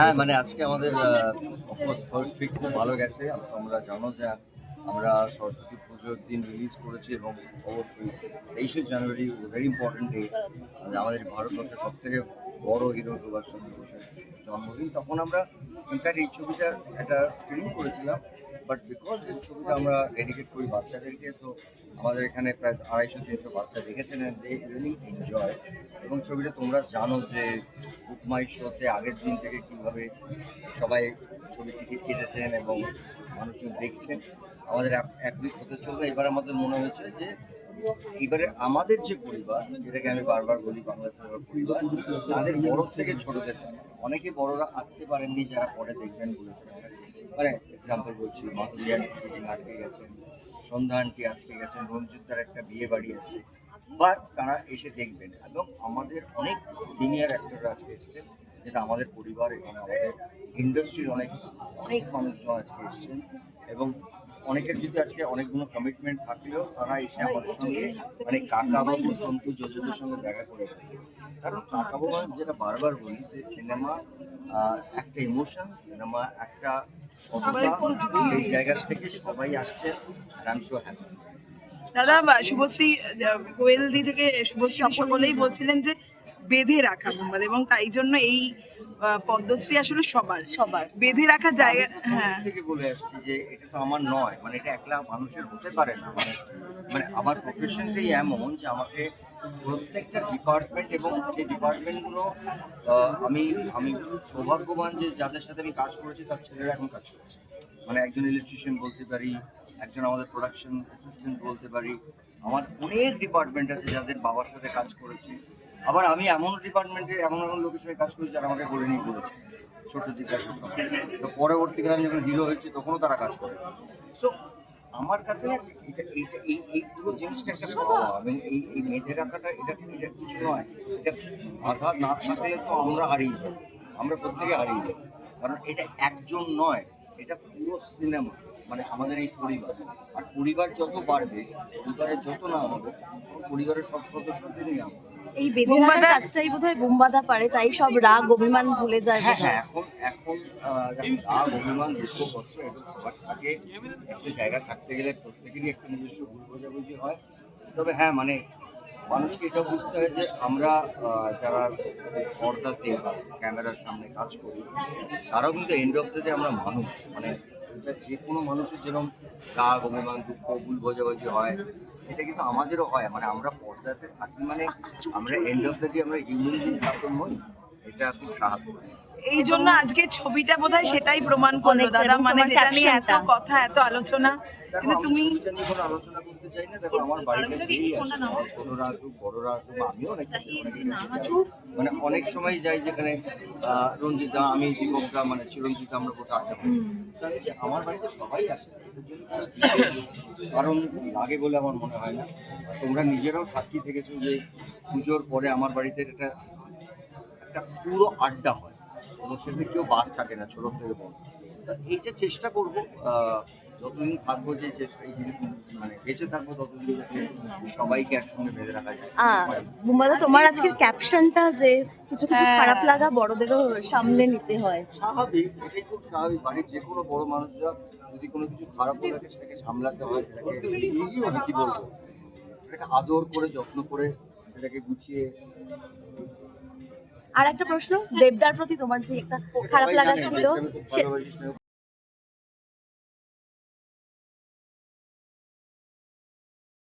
হ্যাঁ, মানে আজকে আমাদের অফকোর্স ফার্স্ট উইক খুব ভালো গেছে। তোমরা জানো যে আমরা সরস্বতী পুজোর দিন রিলিজ করেছি এবং অবশ্যই 23শে জানুয়ারি ভেরি ইম্পর্টেন্ট ডে। আমাদের ভারতবর্ষের সবথেকে বড় হিরো সুভাষচন্দ্র বোসের জন্মদিন। তখন আমরা ইনফ্যাক্ট এই ছবিটার একটা স্ক্রিনিং করেছিলাম, বাট বিকজ এই ছবিটা আমরা ডেডিকেট করি বাচ্চাদেরকে, তো আমাদের এখানে প্রায় 250-300 বাচ্চা দেখেছেন, দে রিয়েলি এনজয়। এবং ছবিটা তোমরা জানো যে বুক মাই শোতে আগের দিন থেকে কিভাবে সবাই ছবির টিকিট কেটেছেন এবং মানুষজন দেখছেন। আমাদের এক উইক হতে চলবে। এবার আমাদের মনে হয়েছে যে এবারে আমাদের যে পরিবার, যেটাকে আমি বারবার বলি বাংলাদেশের পরিবার, তাদের বড় থেকে ছোটদের, অনেকে বড়রা আসতে পারেননি যারা পরে দেখবেন বলেছেন। মানে এক্সাম্পল বলছি, মাধুরী আন্টি শুটিং আটকে গেছেন, সন্ধ্যা আন্টি আটকে গেছেন, রঞ্জিতার একটা বিয়ে বাড়ি আছে, বাট তারা এসে দেখবেন। এবং আমাদের অনেক সিনিয়র অ্যাক্টররা আজকে এসেছেন, যেটা আমাদের পরিবার, এখানে আমাদের ইন্ডাস্ট্রির অনেক অনেক মানুষজন আজকে এসেছেন। এবং অনেকের যদি আজকে অনেকগুলো কমিটমেন্ট থাকলেও তারা এসে আমাদের সঙ্গে, মানে কাকাবাবু সন্তু যোজনের সঙ্গে দেখা করে গেছে। কারণ কাকাবাবু আমি যেটা বারবার বলি যে সিনেমা একটা ইমোশন, সিনেমা একটা সততা, সেই জায়গা থেকে সবাই আসছে। I am so happy. দাদা, শুভশ্রী কোয়েলদি থেকে শুভশ্রী সকলেই বলছিলেন যে বেঁধে রাখা বোম্বাদে, এবং তাই জন্য এই পদ্মশ্রী আসলে সবার সবার বেঁধে রাখা জায়গা। হ্যাঁ, থেকে বলে আসছি যে এটা তো আমার নয়, মানে এটা একলা মানুষের হতে পারে না। মানে মানে আমার প্রফেশনটাই এমন যে আমাকে প্রত্যেকটা ডিপার্টমেন্ট, এবং সেই ডিপার্টমেন্টগুলো আমি আমি সৌভাগ্যবান যে যাদের সাথে আমি কাজ করেছি তার ছেলেরা এখন কাজ করছে। মানে একজন ইলেকট্রিশিয়ান বলতে পারি, একজন আমাদের প্রোডাকশন অ্যাসিস্ট্যান্ট বলতে পারি, আমার অনেক ডিপার্টমেন্ট আছে যাদের বাবার সাথে কাজ করেছি। আবার আমি এমন ডিপার্টমেন্টে এমন এমন লোকের সাথে কাজ করেছি যারা আমাকে করে নিয়ে বলেছে ছোট জিজ্ঞাসার সময়। তো পরবর্তীকালে আমি যখন হিরো হয়েছি তখনও তারা কাজ করে। সো আমার কাছে না এটা এইটা এই এই পুরো জিনিসটা একটা পাওয়া। আমি এই মেধে রাখাটা এটা এটা কিছু নয়। এটা আঘাত না থাকলে তো আমরা হারিয়ে যাই, আমরা প্রত্যেকে হারিয়ে যাই। কারণ এটা একজন নয়, এটা পুরো সিনেমা, মানে আমাদের এই পরিবার। আর পরিবার যত বাড়বে, পরিবারের যত নাম হবে, পরিবারের সব সদস্যদেরই নাম হবে। এই বেঁধে রাখার কাজটাই বোধহয় বোম্বাদা পারে, তাই সব রাগ অভিমান ভুলে যায় হ্যাঁ বোধহয়। হ্যাঁ, এখন এখন রাগ অভিমান দুঃখ কষ্ট এটা সবার থাকে। একটা জায়গা থাকতে গেলে প্রত্যেকেরই একটা নিজস্ব ভুল বোঝাবুঝি হয়। তবে হ্যাঁ, মানে মানুষকে এটা বুঝতে হয় যে আমরা যারা পর্দাতে বা ক্যামেরার সামনে কাজ করি, তারাও কিন্তু এন্ড অফ দ্য ডে আমরা মানুষ। মানে এটা যে কোনো মানুষের যেরকম রাগ অভিমান দুঃখ ভুল বোঝাবুঝি হয়, সেটা কিন্তু আমাদেরও হয়। মানে আমরা পর্দাতে থাকি, মানে আমরা এন্ড অফ দ্য ডে আমরা হিউম্যান হই। এটা খুব সাহায্য করে। এই জন্য আজকে ছবিটা বোধহয় সেটাই প্রমাণ করলো অনেকটা, দাদা, এবং মানে তোমার যেটা নিয়ে এত captionটা। কথা এত আলোচনা, দেখো, কিন্তু আমি তুমি ছবিটা নিয়ে কোনো আলোচনা করতে চাই না। দেখো, আমার বাড়িতে যেই আসে, ছোটরা আসুক বড়রা আসুক, বা আমিও অনেক মানে অনেক সময় যাই যেখানে রঞ্জিতা, আমি দীপকদা, মানে চিরঞ্জিতা, আমরা বসে আড্ডা করি। তো আমি যে আমার বাড়িতে সবাই আসে, এটার জন্য কোনো বিশেষ কারণ লাগে বলে আমার মনে হয় না। আর তোমরা নিজেরাও সাক্ষী থেকেছো যে পুজোর পরে আমার বাড়িতে একটা একটা পুরো আড্ডা হয় এবং সেটা কেউ বাদ থাকে না, ছোট থেকে বড়। তা এইটা চেষ্টা করবো, যতদিন থাকবো, যে চেষ্টা এই জিনিস মানে বেঁচে থাকবো ততদিন যাতে সবাইকে একসঙ্গে বেঁধে রাখা যায়। বোম্বাদা, তোমার আজকের ক্যাপশনটা যে কিছু কিছু হ্যাঁ। খারাপ লাগা বড়দেরও সামলে নিতে হয়। স্বাভাবিক, এটাই খুব স্বাভাবিক। বাড়ির যে কোনো বড় মানুষরা যদি কোনো কিছু খারাপ হয়ে থাকে সেটাকে সামলাতে হয়, সেটাকে আমি কি বলবো, সেটাকে আদর করে যত্ন করে সেটাকে গুছিয়ে। আর একটা প্রশ্ন, দেবদার প্রতি তোমার যে একটা খারাপ সবাই লাগা জানে ছিল, দেবকে আমি খুব ভালোবাসি, স্নেহ